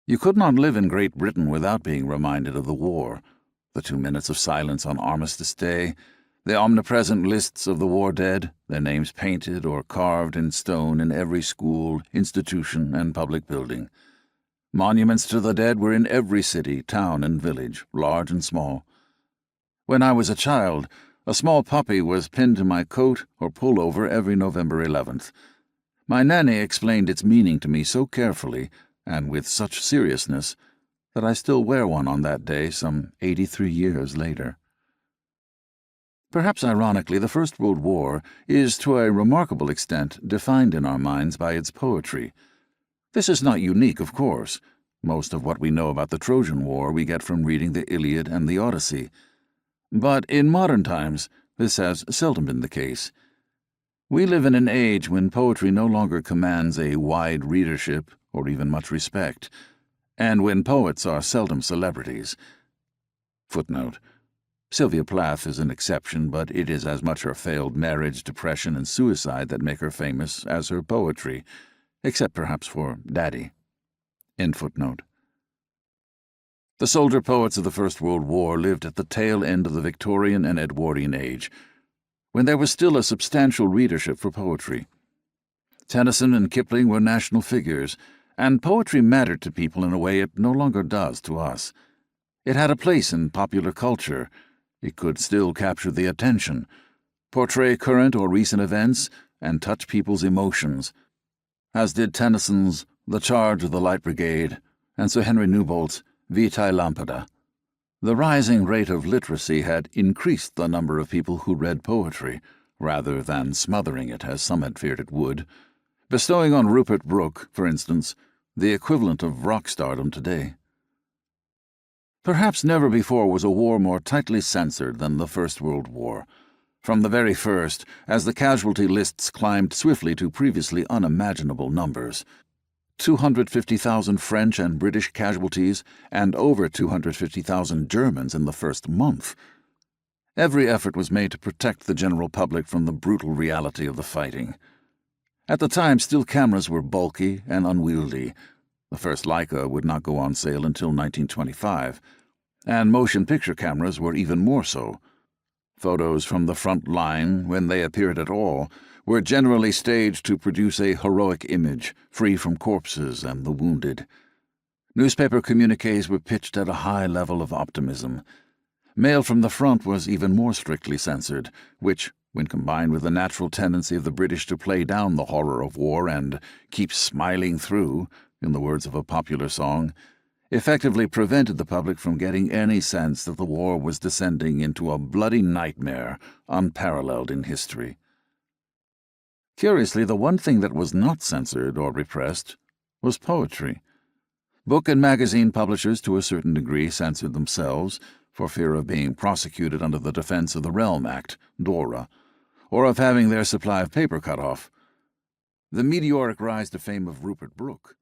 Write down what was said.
You could not live in Great Britain without being reminded of the war, the 2 minutes of silence on Armistice Day, the omnipresent lists of the war dead, their names painted or carved in stone in every school, institution, and public building. Monuments to the dead were in every city, town, and village, large and small. When I was a child, a small puppy was pinned to my coat or pullover every November 11th. My nanny explained its meaning to me so carefully and with such seriousness that I still wear one on that day some 83 years later. Perhaps ironically, the First World War is to a remarkable extent defined in our minds by its poetry. This is not unique, of course. Most of what we know about the Trojan War we get from reading the Iliad and the Odyssey. But in modern times, this has seldom been the case. We live in an age when poetry no longer commands a wide readership or even much respect, and when poets are seldom celebrities. Footnote: Sylvia Plath is an exception, but it is as much her failed marriage, depression, and suicide that make her famous as her poetry, except perhaps for Daddy. End footnote. The soldier poets of the First World War lived at the tail end of the Victorian and Edwardian age, when there was still a substantial readership for poetry. Tennyson and Kipling were national figures, and poetry mattered to people in a way it no longer does to us. It had a place in popular culture. It could still capture the attention, portray current or recent events, and touch people's emotions, as did Tennyson's The Charge of the Light Brigade and Sir Henry Newbolt's Vitae Lampada. The rising rate of literacy had increased the number of people who read poetry, rather than smothering it as some had feared it would, bestowing on Rupert Brooke, for instance, the equivalent of rock stardom today. Perhaps never before was a war more tightly censored than the First World War. From the very first, as the casualty lists climbed swiftly to previously unimaginable numbers, 250,000 French and British casualties and over 250,000 Germans in the first month. Every effort was made to protect the general public from the brutal reality of the fighting. At the time, still cameras were bulky and unwieldy. The first Leica would not go on sale until 1925, and motion picture cameras were even more so. Photos from the front line, when they appeared at all, were generally staged to produce a heroic image, free from corpses and the wounded. Newspaper communiques were pitched at a high level of optimism. Mail from the front was even more strictly censored, which, when combined with the natural tendency of the British to play down the horror of war and keep smiling through, in the words of a popular song, effectively prevented the public from getting any sense that the war was descending into a bloody nightmare unparalleled in history. Curiously, the one thing that was not censored or repressed was poetry. Book and magazine publishers to a certain degree censored themselves for fear of being prosecuted under the Defense of the Realm Act, DORA, or of having their supply of paper cut off. The meteoric rise to fame of Rupert Brooke